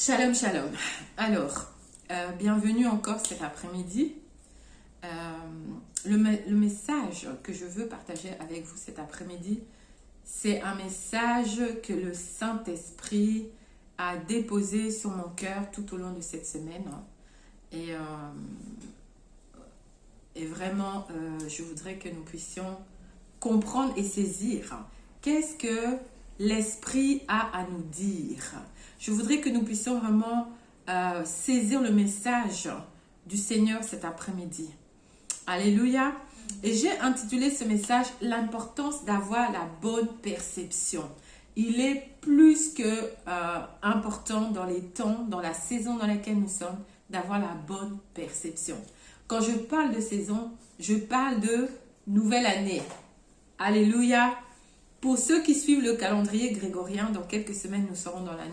Shalom, shalom. Alors, bienvenue encore cet après-midi. Le message que je veux partager avec vous cet après-midi, c'est un message que le Saint-Esprit a déposé sur mon cœur tout au long de cette semaine. Et vraiment, je voudrais que nous puissions comprendre et saisir qu'est-ce que l'Esprit a à nous dire. Je voudrais que nous puissions vraiment saisir le message du Seigneur cet après-midi. Alléluia. Et j'ai intitulé ce message « L'importance d'avoir la bonne perception ». Il est plus que important dans les temps, dans la saison dans laquelle nous sommes, d'avoir la bonne perception. Quand je parle de saison, je parle de nouvelle année. Alléluia. Pour ceux qui suivent le calendrier grégorien, dans quelques semaines, nous serons dans la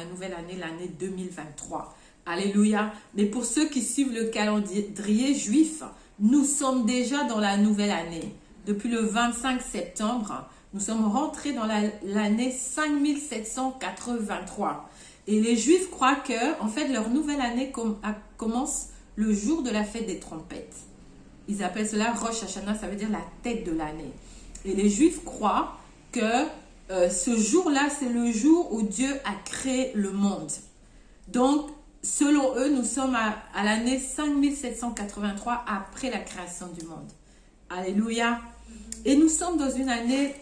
nouvelle année, l'année 2023. Alléluia. Mais pour ceux qui suivent le calendrier juif, nous sommes déjà dans la nouvelle année. Depuis le 25 septembre, nous sommes rentrés dans l'année 5783. Et les Juifs croient que, en fait, leur nouvelle année commence le jour de la fête des trompettes. Ils appellent cela Rosh Hashanah, ça veut dire la tête de l'année. Et les Juifs croient que ce jour-là, c'est le jour où Dieu a créé le monde. Donc, selon eux, nous sommes à l'année 5783 après la création du monde. Alléluia. Et nous sommes dans une année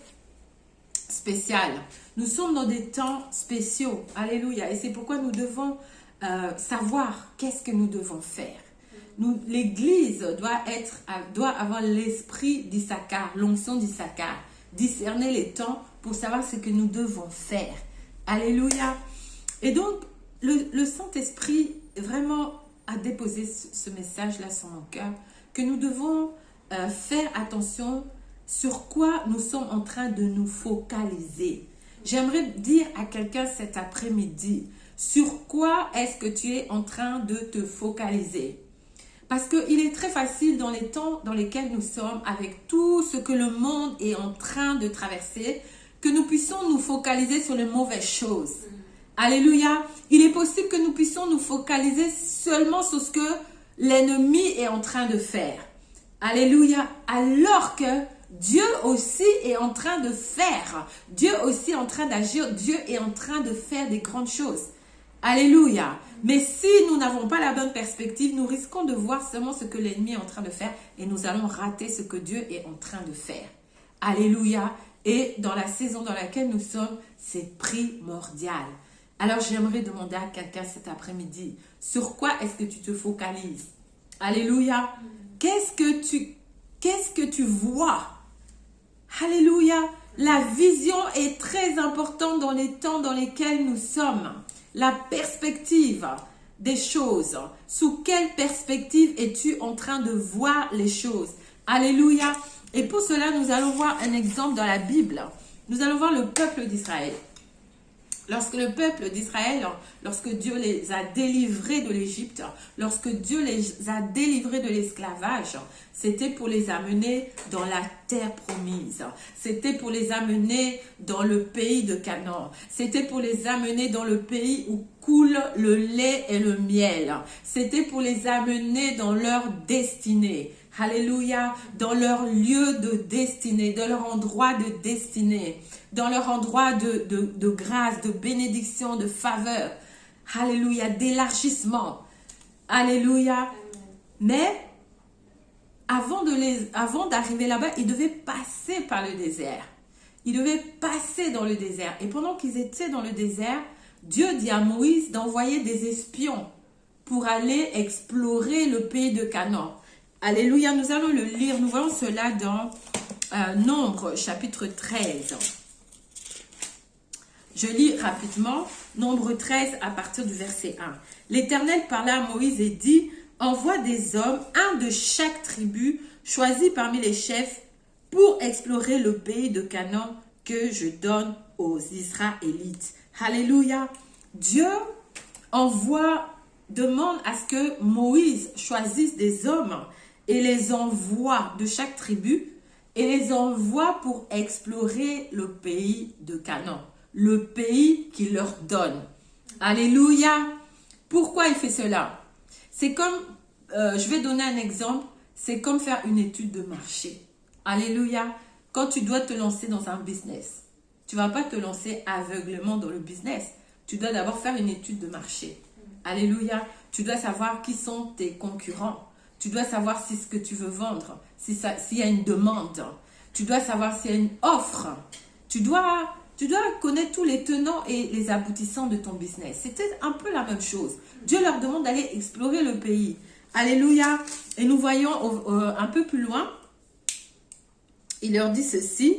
spéciale. Nous sommes dans des temps spéciaux. Alléluia. Et c'est pourquoi nous devons savoir qu'est-ce que nous devons faire. L'Église doit avoir l'esprit d'Issachar, l'onction d'Issachar, discerner les temps pour savoir ce que nous devons faire. Alléluia. Et donc, le Saint-Esprit vraiment a déposé ce message-là sur mon cœur, que nous devons faire attention sur quoi nous sommes en train de nous focaliser. J'aimerais dire à quelqu'un cet après-midi, sur quoi est-ce que tu es en train de te focaliser? Parce qu'il est très facile dans les temps dans lesquels nous sommes, avec tout ce que le monde est en train de traverser, que nous puissions nous focaliser sur les mauvaises choses. Alléluia. Il est possible que nous puissions nous focaliser seulement sur ce que l'ennemi est en train de faire. Alléluia. Alors que Dieu aussi est en train de faire. Dieu aussi est en train d'agir. Dieu est en train de faire des grandes choses. Alléluia. Mais si nous n'avons pas la bonne perspective, nous risquons de voir seulement ce que l'ennemi est en train de faire et nous allons rater ce que Dieu est en train de faire. Alléluia. Et dans la saison dans laquelle nous sommes, c'est primordial. Alors j'aimerais demander à quelqu'un cet après-midi, sur quoi est-ce que tu te focalises? Alléluia. Qu'est-ce que tu vois? Alléluia. La vision est très importante dans les temps dans lesquels nous sommes. La perspective des choses. Sous quelle perspective es-tu en train de voir les choses? Alléluia. Et pour cela, nous allons voir un exemple dans la Bible. Nous allons voir le peuple d'Israël. Lorsque le peuple d'Israël, lorsque Dieu les a délivrés de l'Égypte, lorsque Dieu les a délivrés de l'esclavage, c'était pour les amener dans la terre promise. C'était pour les amener dans le pays de Canaan. C'était pour les amener dans le pays où coule le lait et le miel. C'était pour les amener dans leur destinée. Alléluia, dans leur lieu de destinée, dans leur endroit de destinée, dans leur endroit de grâce, de bénédiction, de faveur. Alléluia, d'élargissement. Alléluia. Mais avant d'arriver là-bas, ils devaient passer par le désert. Ils devaient passer dans le désert. Et pendant qu'ils étaient dans le désert, Dieu dit à Moïse d'envoyer des espions pour aller explorer le pays de Canaan. Alléluia, nous allons le lire. Nous voyons cela dans Nombre, chapitre 13. Je lis rapidement. Nombre 13 à partir du verset 1. L'Éternel parla à Moïse et dit, envoie des hommes, un de chaque tribu, choisis parmi les chefs, pour explorer le pays de Canaan que je donne aux Israélites. Alléluia. Dieu demande à ce que Moïse choisisse des hommes et les envoie de chaque tribu et les envoie pour explorer le pays de Canaan, le pays qu'il leur donne. Alléluia. Pourquoi il fait cela? C'est comme, je vais donner un exemple, c'est comme faire une étude de marché. Alléluia. Quand tu dois te lancer dans un business, tu ne vas pas te lancer aveuglément dans le business. Tu dois d'abord faire une étude de marché. Alléluia. Tu dois savoir qui sont tes concurrents. Tu dois savoir si ce que tu veux vendre, s'il y a une demande. Tu dois savoir s'il y a une offre. Tu dois connaître tous les tenants et les aboutissants de ton business. C'était un peu la même chose. Dieu leur demande d'aller explorer le pays. Alléluia. Et nous voyons un peu plus loin, il leur dit ceci.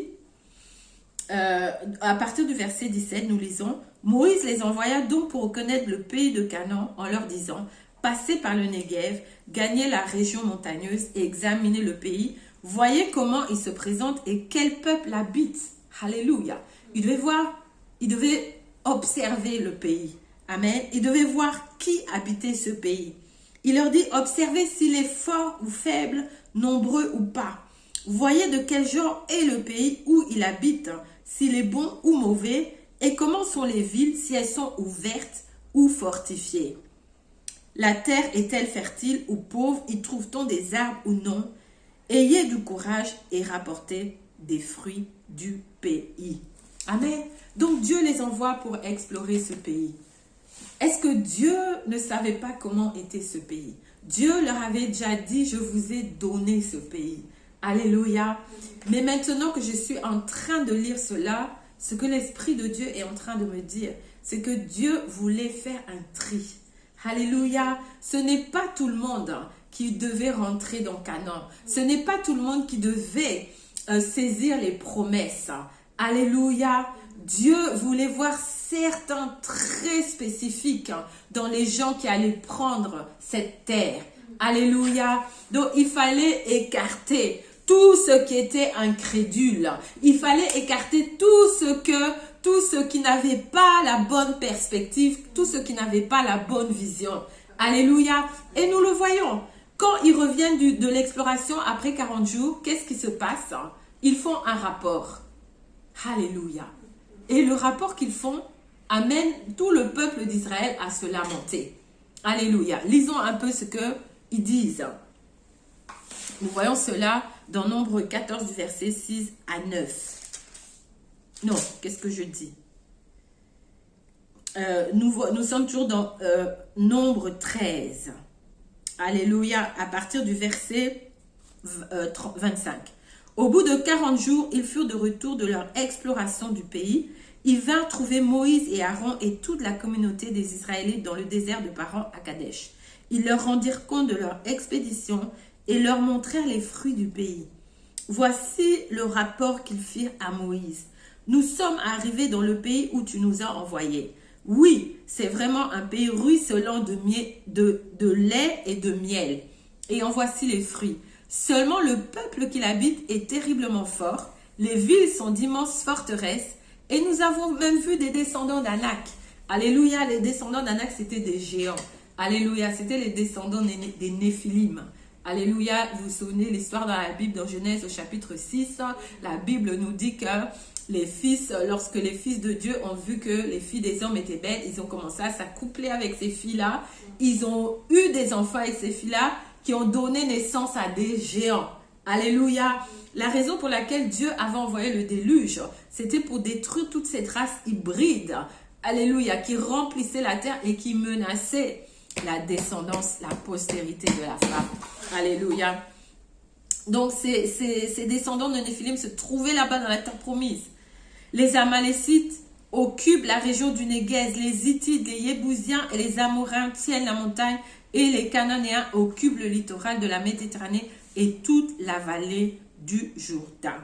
À partir du verset 17, nous lisons, « Moïse les envoya donc pour reconnaître le pays de Canaan en leur disant, « Passez par le Negev, gagnez la région montagneuse et examinez le pays. Voyez comment il se présente et quel peuple habite. » Alléluia. Il devait observer le pays. Amen. Il devait voir qui habitait ce pays. Il leur dit, observez s'il est fort ou faible, nombreux ou pas. Voyez de quel genre est le pays où il habite, s'il est bon ou mauvais, et comment sont les villes, si elles sont ouvertes ou fortifiées. La terre est-elle fertile ou pauvre, y trouve-t-on des arbres ou non? Ayez du courage et rapportez des fruits du pays. Amen. Donc Dieu les envoie pour explorer ce pays. Est-ce que Dieu ne savait pas comment était ce pays? Dieu leur avait déjà dit, je vous ai donné ce pays. Alléluia. Mais maintenant que je suis en train de lire cela, ce que l'Esprit de Dieu est en train de me dire, c'est que Dieu voulait faire un tri. Alléluia. Ce n'est pas tout le monde qui devait rentrer dans Canaan. Ce n'est pas tout le monde qui devait saisir les promesses. Alléluia. Dieu voulait voir certains traits spécifiques dans les gens qui allaient prendre cette terre. Alléluia. Donc, il fallait écarter tout ce qui était incrédule. Il fallait écarter tout ce qui n'avait pas la bonne perspective, tout ce qui n'avait pas la bonne vision. Alléluia. Et nous le voyons. Quand ils reviennent de l'exploration après 40 jours, qu'est-ce qui se passe? Ils font un rapport. Alléluia. Et le rapport qu'ils font amène tout le peuple d'Israël à se lamenter. Alléluia. Lisons un peu ce qu'ils disent. Nous voyons cela dans Nombre 14 du verset 6 à 9. Non, qu'est-ce que je dis? Nous sommes toujours dans Nombre 13. Alléluia, à partir du verset 25. Au bout de 40 jours, ils furent de retour de leur exploration du pays. Ils vinrent trouver Moïse et Aaron et toute la communauté des Israélites dans le désert de Paran à Kadesh. Ils leur rendirent compte de leur expédition et leur montrèrent les fruits du pays. Voici le rapport qu'ils firent à Moïse. Nous sommes arrivés dans le pays où tu nous as envoyés. Oui, c'est vraiment un pays ruisselant de lait et de miel. Et en voici les fruits. Seulement le peuple qui l'habite est terriblement fort. Les villes sont d'immenses forteresses. Et nous avons même vu des descendants d'Anak. Alléluia, les descendants d'Anak, c'était des géants. Alléluia, c'était les descendants des Néphilim. Alléluia, vous vous souvenez l'histoire dans la Bible, dans Genèse au chapitre 6, la Bible nous dit que lorsque les fils de Dieu ont vu que les filles des hommes étaient belles, ils ont commencé à s'accoupler avec ces filles-là. Ils ont eu des enfants avec ces filles-là qui ont donné naissance à des géants. Alléluia. La raison pour laquelle Dieu avait envoyé le déluge, c'était pour détruire toute cette race hybride. Alléluia, qui remplissait la terre et qui menaçait la descendance, la postérité de la femme. Alléluia. Donc, ces descendants de Néphilim se trouvaient là-bas dans la terre promise. Les Amalécites occupent la région du Néguez, les Hittites, les Yébousiens et les Amoréens tiennent la montagne et les Cananéens occupent le littoral de la Méditerranée et toute la vallée du Jourdain.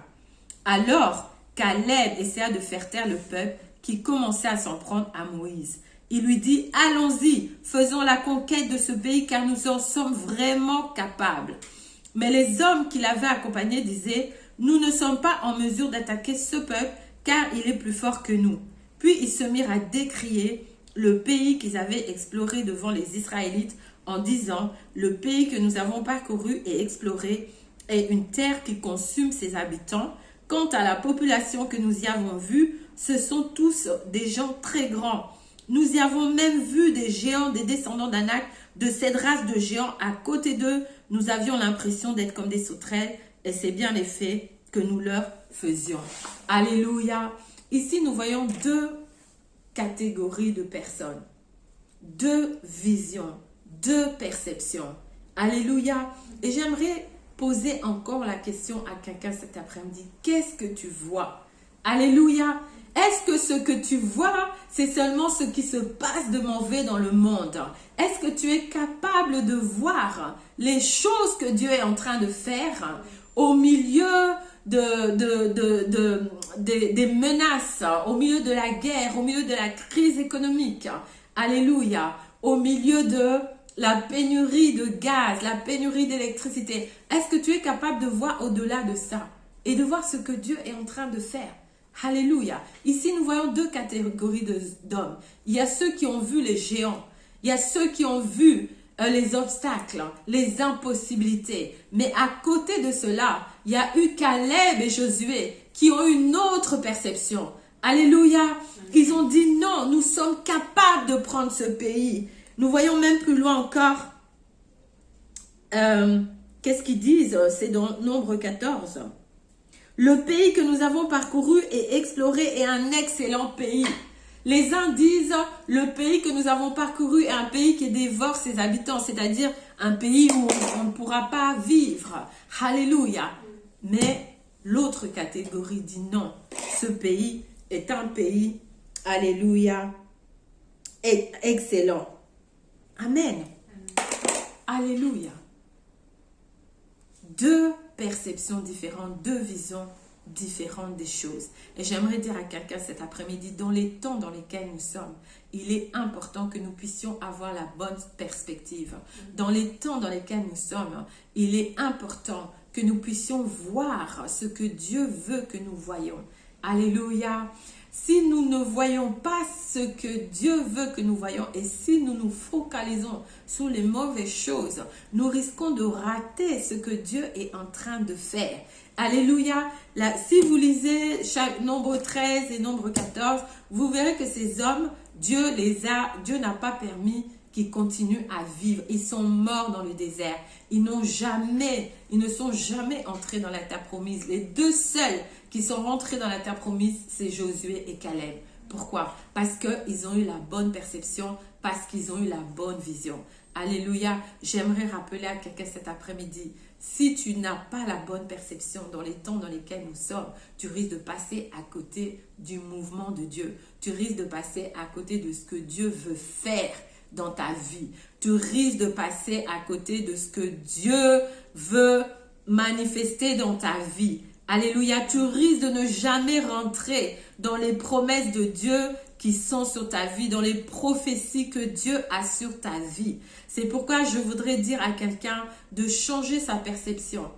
Alors, Caleb essaya de faire taire le peuple qui commençait à s'en prendre à Moïse. Il lui dit, allons-y, faisons la conquête de ce pays car nous en sommes vraiment capables. Mais les hommes qui l'avaient accompagné disaient, nous ne sommes pas en mesure d'attaquer ce peuple car il est plus fort que nous. Puis ils se mirent à décrier le pays qu'ils avaient exploré devant les Israélites en disant, le pays que nous avons parcouru et exploré est une terre qui consume ses habitants. Quant à la population que nous y avons vue, ce sont tous des gens très grands. Nous y avons même vu des géants, des descendants d'Anak, de cette race de géants. À côté d'eux, nous avions l'impression d'être comme des sauterelles. Et c'est bien l'effet que nous leur faisions. Alléluia. Ici, nous voyons deux catégories de personnes. Deux visions. Deux perceptions. Alléluia. Et j'aimerais poser encore la question à quelqu'un cet après-midi. Qu'est-ce que tu vois? Alléluia. Est-ce que ce que tu vois, c'est seulement ce qui se passe de mauvais dans le monde? Est-ce que tu es capable de voir les choses que Dieu est en train de faire au milieu des menaces, au milieu de la guerre, au milieu de la crise économique? Alléluia. Au milieu de la pénurie de gaz, la pénurie d'électricité. Est-ce que tu es capable de voir au-delà de ça et de voir ce que Dieu est en train de faire? Alléluia. Ici, nous voyons deux catégories d'hommes. Il y a ceux qui ont vu les géants. Il y a ceux qui ont vu les obstacles, les impossibilités. Mais à côté de cela, il y a eu Caleb et Josué qui ont eu une autre perception. Alléluia. Ils ont dit non, nous sommes capables de prendre ce pays. Nous voyons même plus loin encore. Qu'est-ce qu'ils disent? C'est dans Nombre 14. Le pays que nous avons parcouru et exploré est un excellent pays. Les uns disent, le pays que nous avons parcouru est un pays qui dévore ses habitants, c'est-à-dire un pays où on ne pourra pas vivre. Alléluia. Mais l'autre catégorie dit non, ce pays est un pays, alléluia, excellent. Amen. Alléluia. Deux perceptions différentes, deux visions différentes des choses. Et j'aimerais dire à quelqu'un cet après-midi, dans les temps dans lesquels nous sommes, il est important que nous puissions avoir la bonne perspective. Dans les temps dans lesquels nous sommes, il est important que nous puissions voir ce que Dieu veut que nous voyions. Alléluia. Si nous ne voyons pas ce que Dieu veut que nous voyions et si nous nous focalisons sur les mauvaises choses, nous risquons de rater ce que Dieu est en train de faire. Alléluia. Si vous lisez Nombre 13 et Nombre 14, vous verrez que ces hommes, Dieu n'a pas permis qu'ils continuent à vivre. Ils sont morts dans le désert. Ils ne sont jamais entrés dans la terre promise. Les deux seuls qui sont rentrés dans la terre promise, c'est Josué et Caleb. Pourquoi? Parce qu'ils ont eu la bonne perception, parce qu'ils ont eu la bonne vision. Alléluia. J'aimerais rappeler à quelqu'un cet après-midi, si tu n'as pas la bonne perception dans les temps dans lesquels nous sommes, tu risques de passer à côté du mouvement de Dieu. Tu risques de passer à côté de ce que Dieu veut faire dans ta vie. Tu risques de passer à côté de ce que Dieu veut manifester dans ta vie. Alléluia, tu risques de ne jamais rentrer dans les promesses de Dieu qui sont sur ta vie, dans les prophéties que Dieu a sur ta vie. C'est pourquoi je voudrais dire à quelqu'un de changer sa perception.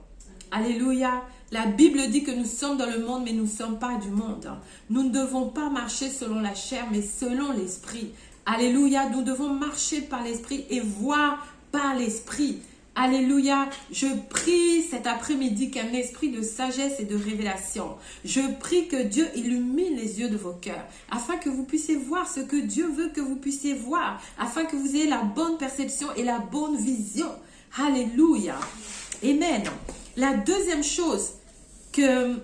Alléluia. La Bible dit que nous sommes dans le monde, mais nous ne sommes pas du monde. Nous ne devons pas marcher selon la chair, mais selon l'esprit. Alléluia. Nous devons marcher par l'esprit et voir par l'esprit. Alléluia, je prie cet après-midi qu'un esprit de sagesse et de révélation. Je prie que Dieu illumine les yeux de vos cœurs, afin que vous puissiez voir ce que Dieu veut que vous puissiez voir, afin que vous ayez la bonne perception et la bonne vision. Alléluia. Amen. La deuxième chose que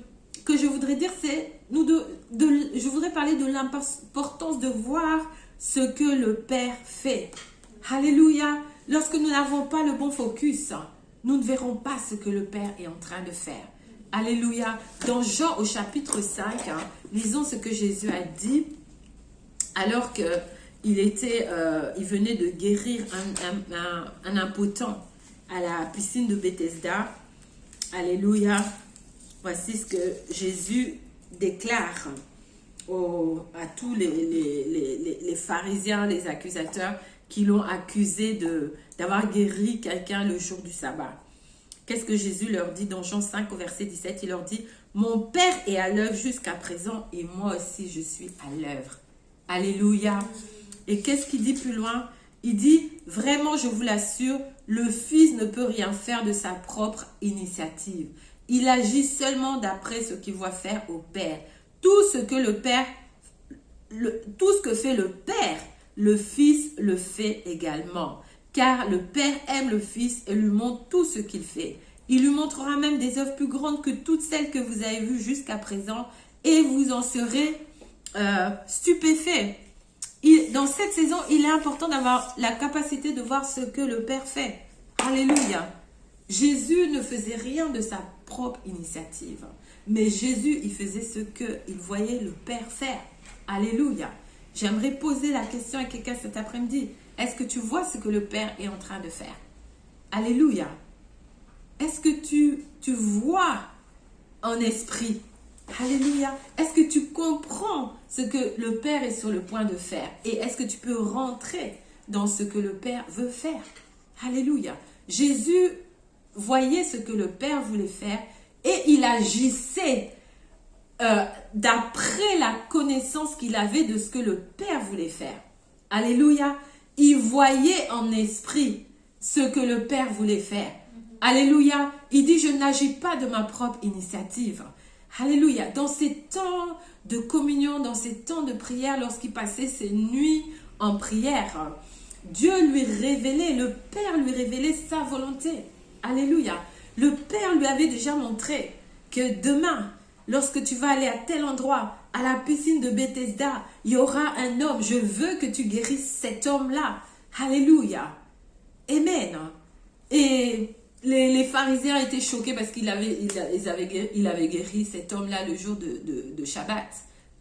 je voudrais dire, c'est, je voudrais parler de l'importance de voir ce que le Père fait. Alléluia. Lorsque nous n'avons pas le bon focus, nous ne verrons pas ce que le Père est en train de faire. Alléluia. Dans Jean au chapitre 5, lisons ce que Jésus a dit alors qu'il venait de guérir un impotent à la piscine de Bethesda. Alléluia. Voici ce que Jésus déclare à tous les pharisiens, les accusateurs qui l'ont accusé d'avoir guéri quelqu'un le jour du sabbat. Qu'est-ce que Jésus leur dit dans Jean 5 au verset 17? Il leur dit, mon Père est à l'œuvre jusqu'à présent et moi aussi je suis à l'œuvre. Alléluia. Et qu'est-ce qu'il dit plus loin? Il dit, vraiment je vous l'assure, le Fils ne peut rien faire de sa propre initiative. Il agit seulement d'après ce qu'il voit faire au Père. Tout ce que fait le Père, le Fils le fait également. Car le Père aime le Fils et lui montre tout ce qu'il fait. Il lui montrera même des œuvres plus grandes que toutes celles que vous avez vues jusqu'à présent et vous en serez stupéfaits. Dans cette saison, il est important d'avoir la capacité de voir ce que le Père fait. Alléluia. Jésus ne faisait rien de sa propre initiative. Mais Jésus, il faisait ce qu'il voyait le Père faire. Alléluia. J'aimerais poser la question à quelqu'un cet après-midi. Est-ce que tu vois ce que le Père est en train de faire? Alléluia. Est-ce que tu vois en esprit? Alléluia. Est-ce que tu comprends ce que le Père est sur le point de faire? Et est-ce que tu peux rentrer dans ce que le Père veut faire? Alléluia. Jésus voyait ce que le Père voulait faire et il agissait d'après la connaissance qu'il avait de ce que le Père voulait faire. Alléluia. Il voyait en esprit ce que le Père voulait faire. Alléluia. Il dit, je n'agis pas de ma propre initiative. Alléluia. Dans ces temps de communion, dans ces temps de prière, lorsqu'il passait ses nuits en prière, Dieu lui révélait, le Père lui révélait sa volonté. Alléluia. Le Père lui avait déjà montré que demain, lorsque tu vas aller à tel endroit, à la piscine de Bethesda, il y aura un homme. Je veux que tu guérisses cet homme-là. Alléluia. Amen. Et les pharisiens étaient choqués parce qu'il avait guéri cet homme-là le jour de Shabbat.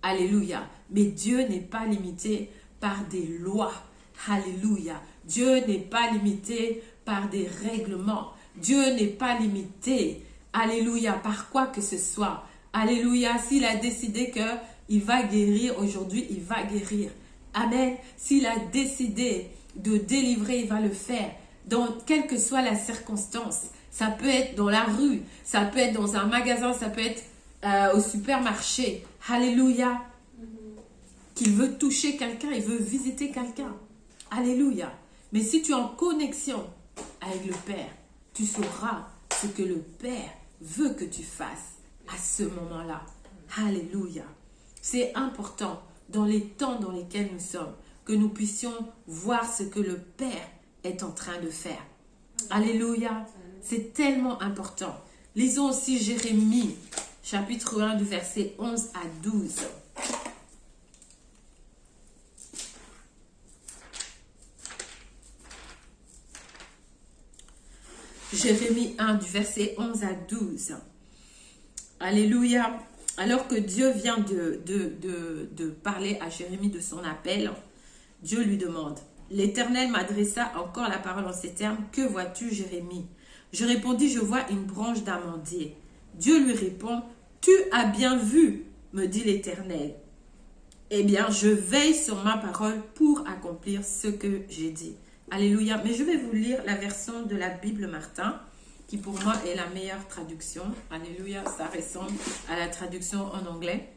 Alléluia. Mais Dieu n'est pas limité par des lois. Alléluia. Dieu n'est pas limité par des règlements. Dieu n'est pas limité, alléluia, par quoi que ce soit. Alléluia. S'il a décidé qu'il va guérir aujourd'hui, il va guérir. Amen. S'il a décidé de délivrer, il va le faire. Donc, quelle que soit la circonstance, ça peut être dans la rue, ça peut être dans un magasin, ça peut être au supermarché. Alléluia. Qu'il veut toucher quelqu'un, il veut visiter quelqu'un. Alléluia. Mais si tu es en connexion avec le Père, tu sauras ce que le Père veut que tu fasses à ce moment-là. Alléluia. C'est important dans les temps dans lesquels nous sommes que nous puissions voir ce que le Père est en train de faire. Alléluia. C'est tellement important. Lisons aussi Jérémie, chapitre 1, du verset 11 à 12. Jérémie 1, du verset 11 à 12. Alléluia. Alors que Dieu vient de parler à Jérémie de son appel, Dieu lui demande, l'Éternel m'adressa encore la parole en ces termes, que vois-tu, Jérémie? Je répondis, je vois une branche d'amandier. Dieu lui répond, tu as bien vu, me dit l'Éternel. Eh bien, je veille sur ma parole pour accomplir ce que j'ai dit. Alléluia. Mais je vais vous lire la version de la Bible Martin, qui pour moi est la meilleure traduction. Alléluia, ça ressemble à la traduction en anglais.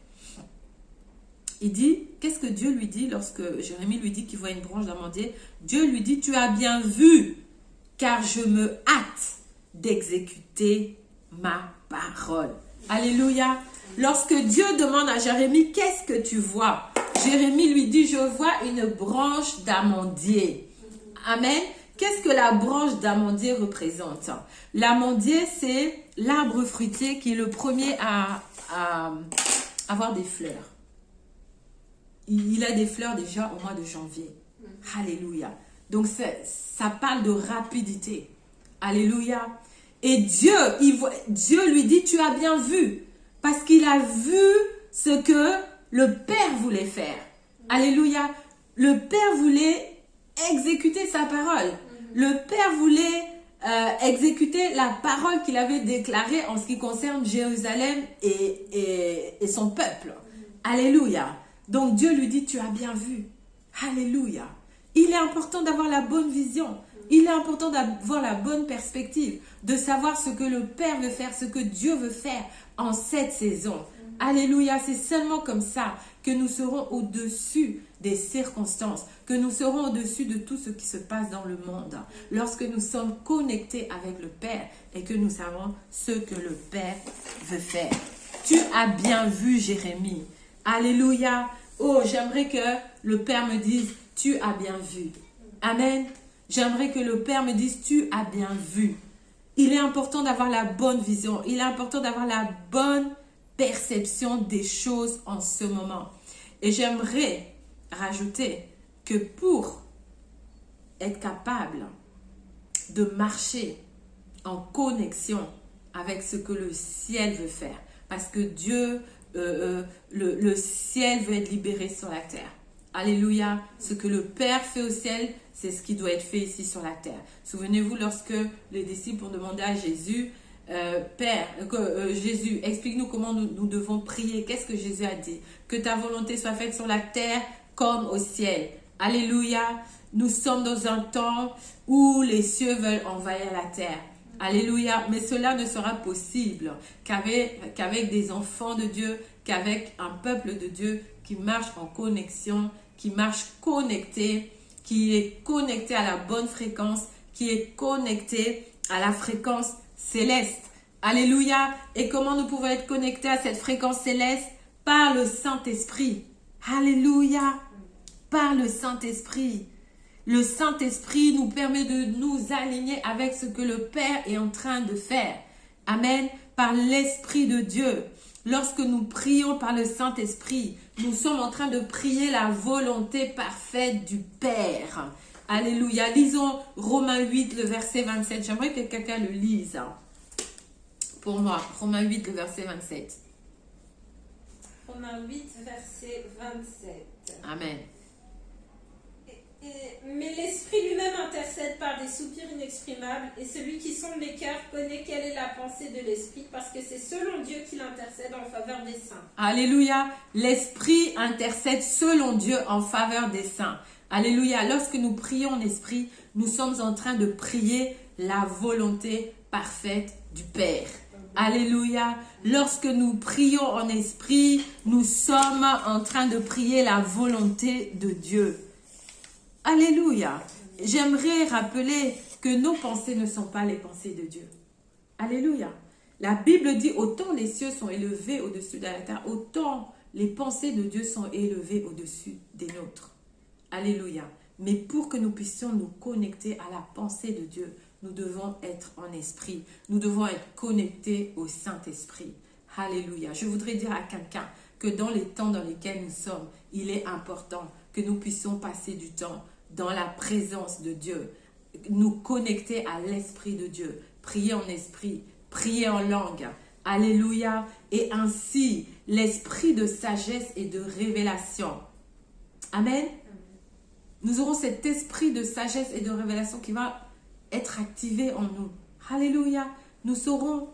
Il dit, qu'est-ce que Dieu lui dit lorsque Jérémie lui dit qu'il voit une branche d'amandier? Dieu lui dit, tu as bien vu, car je me hâte d'exécuter ma parole. Alléluia. Lorsque Dieu demande à Jérémie, qu'est-ce que tu vois? Jérémie lui dit, je vois une branche d'amandier. Amen. Qu'est-ce que la branche d'amandier représente? L'amandier, c'est l'arbre fruitier qui est le premier à avoir des fleurs. Il a des fleurs déjà au mois de janvier. Alléluia. Donc, ça parle de rapidité. Alléluia. Et Dieu lui dit, tu as bien vu. Parce qu'il a vu ce que le Père voulait faire. Alléluia. Le Père voulait exécuter sa parole. Le Père voulait exécuter la parole qu'il avait déclarée en ce qui concerne Jérusalem et son peuple. Alléluia. Donc Dieu lui dit, tu as bien vu. Alléluia. Il est important d'avoir la bonne vision. Il est important d'avoir la bonne perspective, de savoir ce que le Père veut faire, ce que Dieu veut faire en cette saison. Alléluia, c'est seulement comme ça que nous serons au-dessus des circonstances, que nous serons au-dessus de tout ce qui se passe dans le monde. Lorsque nous sommes connectés avec le Père et que nous savons ce que le Père veut faire. Tu as bien vu, Jérémie. Alléluia. Oh, j'aimerais que le Père me dise, tu as bien vu. Amen. J'aimerais que le Père me dise, tu as bien vu. Il est important d'avoir la bonne vision. Il est important d'avoir la bonne perception des choses en ce moment. Et j'aimerais rajouter que pour être capable de marcher en connexion avec ce que le ciel veut faire, parce que Dieu, le ciel veut être libéré sur la terre. Alléluia. Ce que le Père fait au ciel, c'est ce qui doit être fait ici sur la terre. Souvenez-vous lorsque les disciples ont demandé à Jésus, Père, Jésus, explique-nous comment nous devons prier. Qu'est-ce que Jésus a dit? Que ta volonté soit faite sur la terre comme au ciel. Alléluia. Nous sommes dans un temps où les cieux veulent envahir la terre. Alléluia. Mais cela ne sera possible qu'avec des enfants de Dieu, qu'avec un peuple de Dieu qui marche en connexion, qui marche connecté, qui est connecté à la bonne fréquence, qui est connecté à la fréquence céleste. Alléluia. Et comment nous pouvons être connectés à cette fréquence céleste? Par le Saint-Esprit. Alléluia. Par le Saint-Esprit. Le Saint-Esprit nous permet de nous aligner avec ce que le Père est en train de faire. Amen. Par l'Esprit de Dieu. Lorsque nous prions par le Saint-Esprit, nous sommes en train de prier la volonté parfaite du Père. Alléluia. Lisons Romains 8, le verset 27. J'aimerais que quelqu'un le lise. Pour moi, Romains 8, le verset 27. Romains 8, verset 27. Amen. Mais l'Esprit lui-même intercède par des soupirs inexprimables, et celui qui sonde les cœurs connaît quelle est la pensée de l'Esprit, parce que c'est selon Dieu qu'il intercède en faveur des saints. Alléluia. L'Esprit intercède selon Dieu en faveur des saints. Alléluia. Lorsque nous prions en esprit, nous sommes en train de prier la volonté parfaite du Père. Alléluia. Lorsque nous prions en esprit, nous sommes en train de prier la volonté de Dieu. Alléluia. J'aimerais rappeler que nos pensées ne sont pas les pensées de Dieu. Alléluia. La Bible dit autant les cieux sont élevés au-dessus de la terre, autant les pensées de Dieu sont élevées au-dessus des nôtres. Alléluia. Mais pour que nous puissions nous connecter à la pensée de Dieu, nous devons être en esprit. Nous devons être connectés au Saint-Esprit. Alléluia. Je voudrais dire à quelqu'un que dans les temps dans lesquels nous sommes, il est important que nous puissions passer du temps dans la présence de Dieu, nous connecter à l'Esprit de Dieu, prier en esprit, prier en langue. Alléluia. Et ainsi, l'esprit de sagesse et de révélation. Amen. Nous aurons cet esprit de sagesse et de révélation qui va être activé en nous. Alléluia. Nous saurons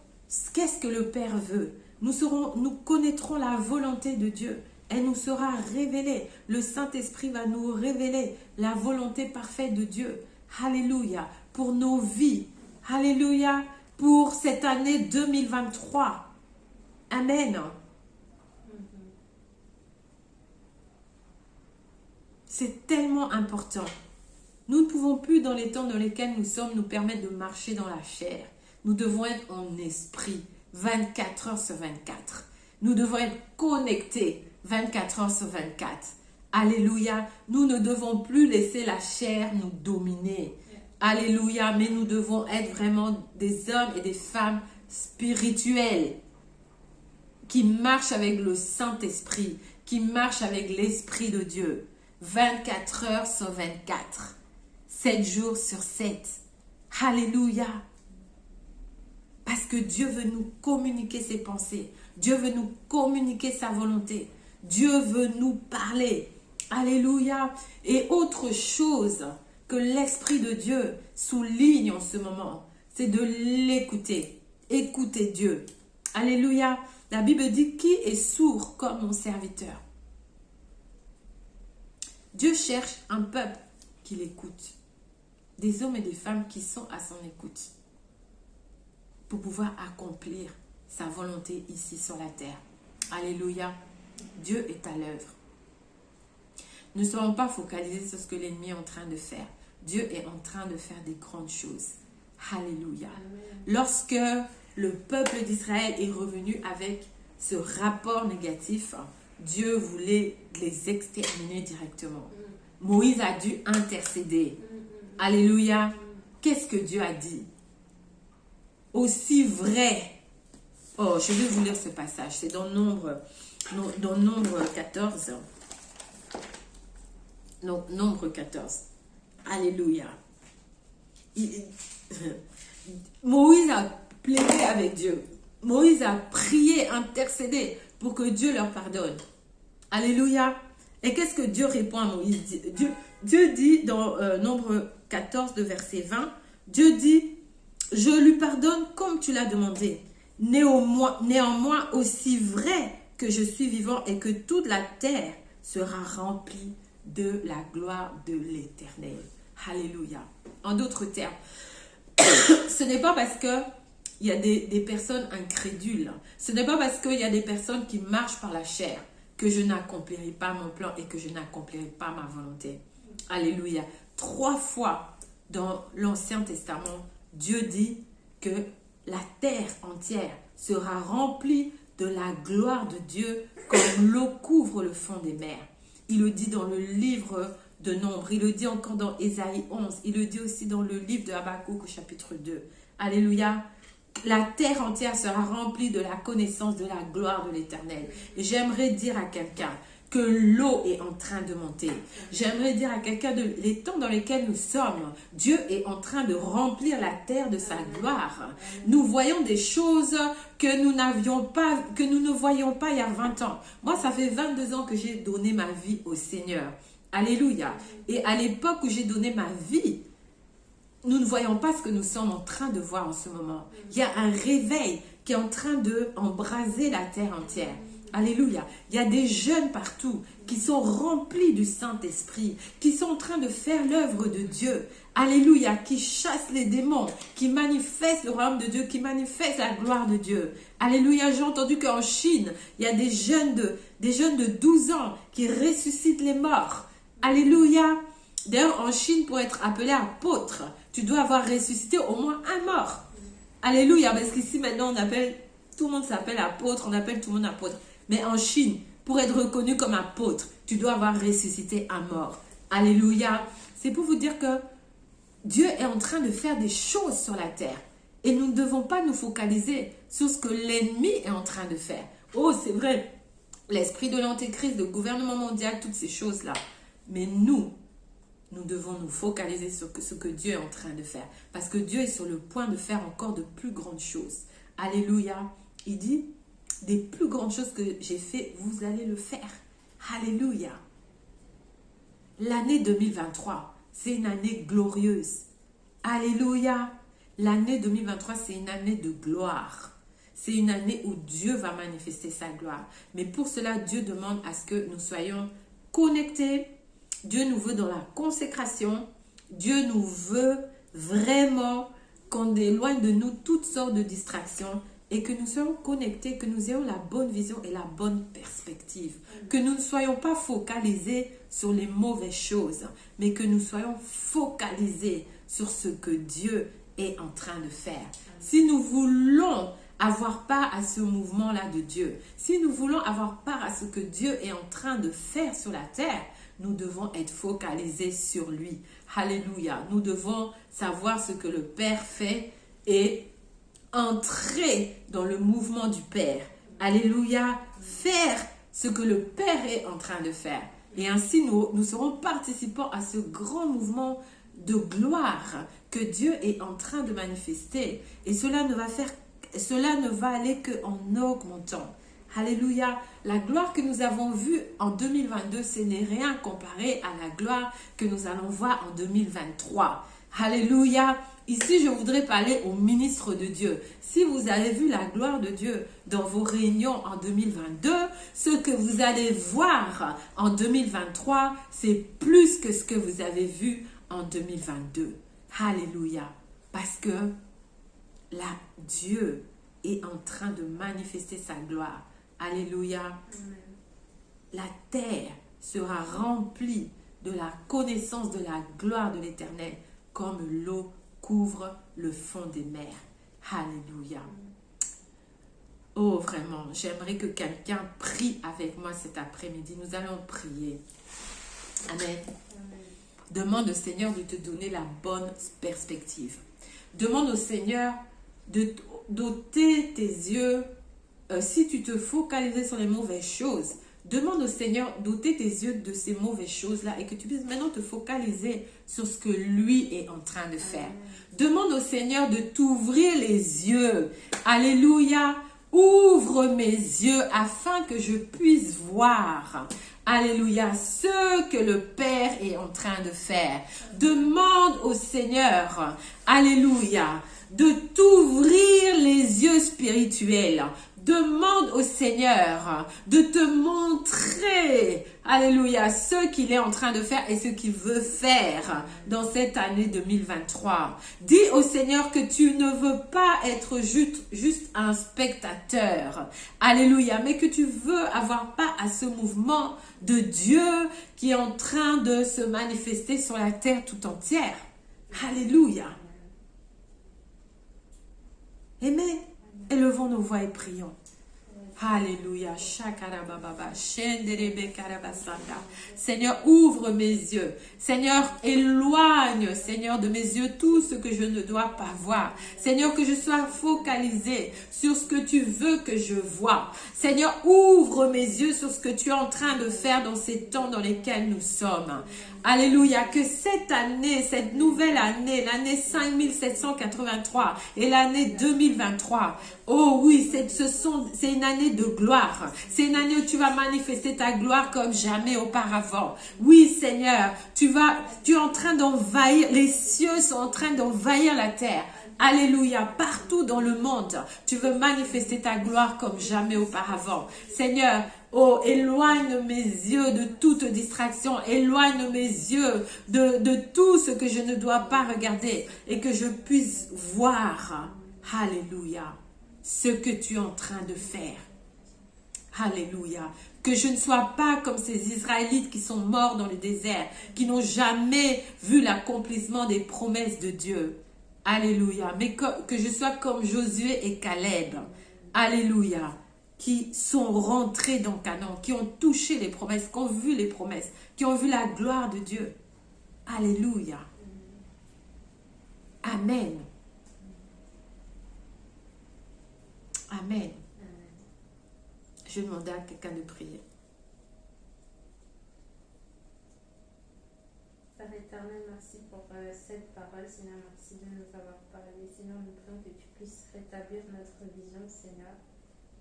qu'est-ce que le Père veut. Nous connaîtrons la volonté de Dieu. Elle nous sera révélée. Le Saint-Esprit va nous révéler la volonté parfaite de Dieu. Alléluia. Pour nos vies. Alléluia. Pour cette année 2023. Amen. C'est tellement important. Nous ne pouvons plus, dans les temps dans lesquels nous sommes, nous permettre de marcher dans la chair. Nous devons être en esprit, 24 heures sur 24. Nous devons être connectés, 24 heures sur 24. Alléluia. Nous ne devons plus laisser la chair nous dominer. Alléluia. Mais nous devons être vraiment des hommes et des femmes spirituels qui marchent avec le Saint-Esprit, qui marchent avec l'Esprit de Dieu. 24 heures sur 24. 7 jours sur 7. Alléluia. Parce que Dieu veut nous communiquer ses pensées. Dieu veut nous communiquer sa volonté. Dieu veut nous parler. Alléluia. Et autre chose que l'Esprit de Dieu souligne en ce moment, c'est de l'écouter. Écoutez Dieu. Alléluia. La Bible dit, qui est sourd comme mon serviteur? Dieu cherche un peuple qui l'écoute. Des hommes et des femmes qui sont à son écoute. Pour pouvoir accomplir sa volonté ici sur la terre. Alléluia. Dieu est à l'œuvre. Ne soyons pas focalisés sur ce que l'ennemi est en train de faire. Dieu est en train de faire des grandes choses. Alléluia. Lorsque le peuple d'Israël est revenu avec ce rapport négatif, Dieu voulait les exterminer directement. Moïse a dû intercéder. Alléluia. Qu'est-ce que Dieu a dit? Aussi vrai. Oh, je vais vous lire ce passage. C'est dans Nombre 14. Non, Nombre 14. Alléluia. Moïse a plaidé avec Dieu. Moïse a prié, intercédé pour que Dieu leur pardonne. Alléluia. Et qu'est-ce que Dieu répond à Moïse? Dieu dit dans Nombre 14, de verset 20, Dieu dit, je lui pardonne comme tu l'as demandé. Néanmoins, aussi vrai que je suis vivant et que toute la terre sera remplie de la gloire de l'Éternel. Alléluia. En d'autres termes, ce n'est pas parce que il y a des personnes incrédules, ce n'est pas parce qu'il y a des personnes qui marchent par la chair que je n'accomplirai pas mon plan et que je n'accomplirai pas ma volonté. Alléluia. 3 fois dans l'Ancien Testament, Dieu dit que la terre entière sera remplie de la gloire de Dieu comme l'eau couvre le fond des mers. Il le dit dans le livre de Nombre, il le dit encore dans Ésaïe 11, il le dit aussi dans le livre de Habakkuk au chapitre 2. Alléluia. La terre entière sera remplie de la connaissance de la gloire de l'Éternel. Et j'aimerais dire à quelqu'un que l'eau est en train de monter. J'aimerais dire à quelqu'un de les temps dans lesquels nous sommes, Dieu est en train de remplir la terre de sa gloire. Nous voyons des choses que nous ne voyions pas il y a 20 ans. Moi, ça fait 22 ans que j'ai donné ma vie au Seigneur. Alléluia. Et à l'époque où j'ai donné ma vie, nous ne voyons pas ce que nous sommes en train de voir en ce moment. Il y a un réveil qui est en train d'embraser la terre entière. Alléluia. Il y a des jeunes partout qui sont remplis du Saint-Esprit, qui sont en train de faire l'œuvre de Dieu. Alléluia. Qui chassent les démons, qui manifestent le royaume de Dieu, qui manifestent la gloire de Dieu. Alléluia. J'ai entendu qu'en Chine, il y a des jeunes de 12 ans qui ressuscitent les morts. Alléluia. D'ailleurs, en Chine, pour être appelé apôtre, tu dois avoir ressuscité au moins un mort. Alléluia. Parce qu'ici, maintenant, tout le monde s'appelle apôtre, on appelle tout le monde apôtre. Mais en Chine, pour être reconnu comme apôtre, tu dois avoir ressuscité un mort. Alléluia. C'est pour vous dire que Dieu est en train de faire des choses sur la terre. Et nous ne devons pas nous focaliser sur ce que l'ennemi est en train de faire. Oh, c'est vrai. L'esprit de l'antéchrist, le gouvernement mondial, toutes ces choses-là. Mais nous devons nous focaliser sur ce que Dieu est en train de faire. Parce que Dieu est sur le point de faire encore de plus grandes choses. Alléluia. Il dit, des plus grandes choses que j'ai fait, vous allez le faire. Alléluia. L'année 2023, c'est une année glorieuse. Alléluia. L'année 2023, c'est une année de gloire. C'est une année où Dieu va manifester sa gloire. Mais pour cela, Dieu demande à ce que nous soyons connectés. Dieu nous veut dans la consécration. Dieu nous veut vraiment qu'on éloigne de nous toutes sortes de distractions et que nous soyons connectés, que nous ayons la bonne vision et la bonne perspective. Que nous ne soyons pas focalisés sur les mauvaises choses, mais que nous soyons focalisés sur ce que Dieu est en train de faire. Si nous voulons avoir part à ce mouvement-là de Dieu, si nous voulons avoir part à ce que Dieu est en train de faire sur la terre, nous devons être focalisés sur lui. Alléluia. Nous devons savoir ce que le Père fait et entrer dans le mouvement du Père. Alléluia. Faire ce que le Père est en train de faire. Et ainsi, nous serons participants à ce grand mouvement de gloire que Dieu est en train de manifester. Et cela ne va aller qu'en augmentant. Alléluia. La gloire que nous avons vue en 2022, ce n'est rien comparé à la gloire que nous allons voir en 2023. Alléluia. Ici, je voudrais parler au ministre de Dieu. Si vous avez vu la gloire de Dieu dans vos réunions en 2022, ce que vous allez voir en 2023, c'est plus que ce que vous avez vu en 2022. Alléluia. Parce que là, Dieu est en train de manifester sa gloire. Alléluia. Amen. La terre sera remplie de la connaissance de la gloire de l'Éternel comme l'eau couvre le fond des mers. Alléluia. Oh, vraiment, j'aimerais que quelqu'un prie avec moi cet après-midi. Nous allons prier. Amen. Demande au Seigneur de te donner la bonne perspective. Demande au Seigneur de d'ôter tes yeux. Si tu te focalisais sur les mauvaises choses, demande au Seigneur d'ôter tes yeux de ces mauvaises choses-là et que tu puisses maintenant te focaliser sur ce que lui est en train de faire. Demande au Seigneur de t'ouvrir les yeux. Alléluia. Ouvre mes yeux afin que je puisse voir. Alléluia, ce que le Père est en train de faire. Demande au Seigneur, alléluia, de t'ouvrir les yeux spirituels. Demande au Seigneur de te montrer, alléluia, ce qu'il est en train de faire et ce qu'il veut faire dans cette année 2023. Dis au Seigneur que tu ne veux pas être juste un spectateur, alléluia, mais que tu veux avoir part à ce mouvement de Dieu qui est en train de se manifester sur la terre tout entière. Alléluia. Amen. Élevons nos voix et prions. Alléluia. Seigneur, ouvre mes yeux. Seigneur, éloigne, Seigneur, de mes yeux tout ce que je ne dois pas voir. Seigneur, que je sois focalisé sur ce que tu veux que je vois. Seigneur, ouvre mes yeux sur ce que tu es en train de faire dans ces temps dans lesquels nous sommes. Alléluia. Que cette année, cette nouvelle année, l'année 5783 et l'année 2023, oh oui, c'est une année de gloire. C'est une année où tu vas manifester ta gloire comme jamais auparavant. Oui, Seigneur, tu es en train d'envahir, les cieux sont en train d'envahir la terre. Alléluia, partout dans le monde, tu veux manifester ta gloire comme jamais auparavant. Seigneur, oh, éloigne mes yeux de toute distraction, éloigne mes yeux de tout ce que je ne dois pas regarder et que je puisse voir, alléluia, ce que tu es en train de faire. Alléluia. Que je ne sois pas comme ces Israélites qui sont morts dans le désert, qui n'ont jamais vu l'accomplissement des promesses de Dieu. Alléluia. Mais que je sois comme Josué et Caleb. Alléluia. Qui sont rentrés dans Canaan, qui ont touché les promesses, qui ont vu les promesses, qui ont vu la gloire de Dieu. Alléluia. Amen. Amen. Je vais demander à quelqu'un de prier. Père éternel, merci pour cette parole, Seigneur. Merci de nous avoir parlé. Seigneur, nous prions que tu puisses rétablir notre vision, Seigneur.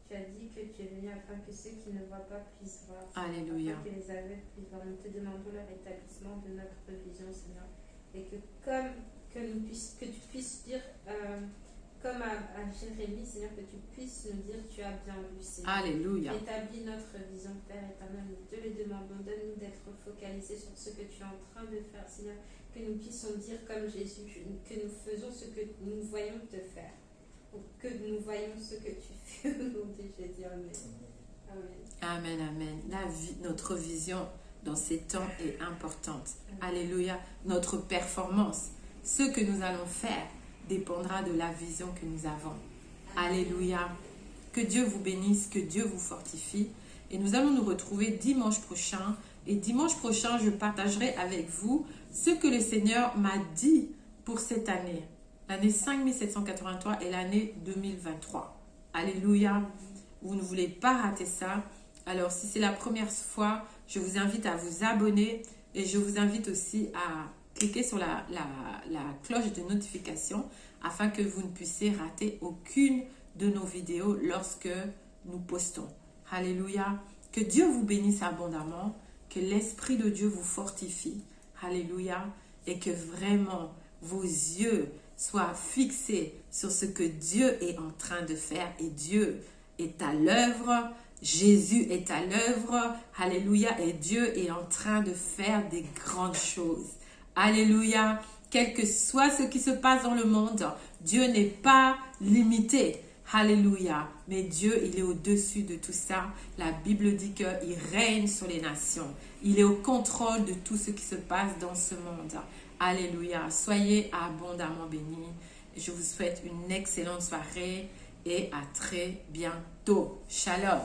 Tu as dit que tu es venu afin que ceux qui ne voient pas puissent voir. Alléluia. Afin que les aveugles puissent voir. Nous te demandons le rétablissement de notre vision, Seigneur. Et que que tu puisses dire, comme à Jérémie, Seigneur, que tu puisses nous dire tu as bien vu, Seigneur. Alléluia. Établis notre vision, Père éternel. Nous te le demandons. Donne-nous d'être focalisés sur ce que tu es en train de faire, Seigneur. Que nous puissions dire comme Jésus, que nous faisons ce que nous voyons te faire. Que nous voyons ce que tu fais au nom de Jésus. Amen. Amen, amen. Notre vision dans ces temps est importante. Alléluia. Notre performance, ce que nous allons faire, dépendra de la vision que nous avons. Alléluia. Que Dieu vous bénisse, que Dieu vous fortifie. Et nous allons nous retrouver dimanche prochain. Et dimanche prochain, je partagerai avec vous ce que le Seigneur m'a dit pour cette année. L'année 5783 et l'année 2023. Alléluia. Vous ne voulez pas rater ça. Alors, si c'est la première fois, je vous invite à vous abonner et je vous invite aussi à cliquer sur la cloche de notification afin que vous ne puissiez rater aucune de nos vidéos lorsque nous postons. Alléluia. Que Dieu vous bénisse abondamment, que l'Esprit de Dieu vous fortifie. Alléluia. Et que vraiment vos yeux soient fixés sur ce que Dieu est en train de faire. Et Dieu est à l'œuvre. Jésus est à l'œuvre. Alléluia. Et Dieu est en train de faire des grandes choses. Alléluia. Quel que soit ce qui se passe dans le monde, Dieu n'est pas limité. Alléluia. Mais Dieu, il est au-dessus de tout ça. La Bible dit qu'il règne sur les nations. Il est au contrôle de tout ce qui se passe dans ce monde. Alléluia. Soyez abondamment bénis. Je vous souhaite une excellente soirée et à très bientôt. Shalom.